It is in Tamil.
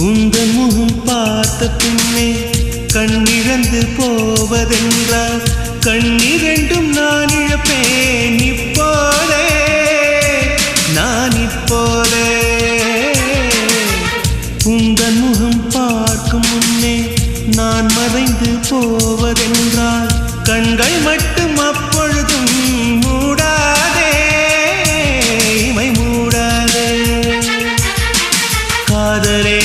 உந்தன் முகம் பார்த்த பின்னே கண்ணிழந்து போவதென்றால் கண்ணிரண்டும் நான் இழப்பேன் இப்போதே நான் இப்போதே உந்தன் முகம் பார்க்கும் முன்னே நான் மறைந்து போவதென்றால் கண்கள் மட்டும் அப்பொழுதும் மூடாதே இமை மூடாதே காதலே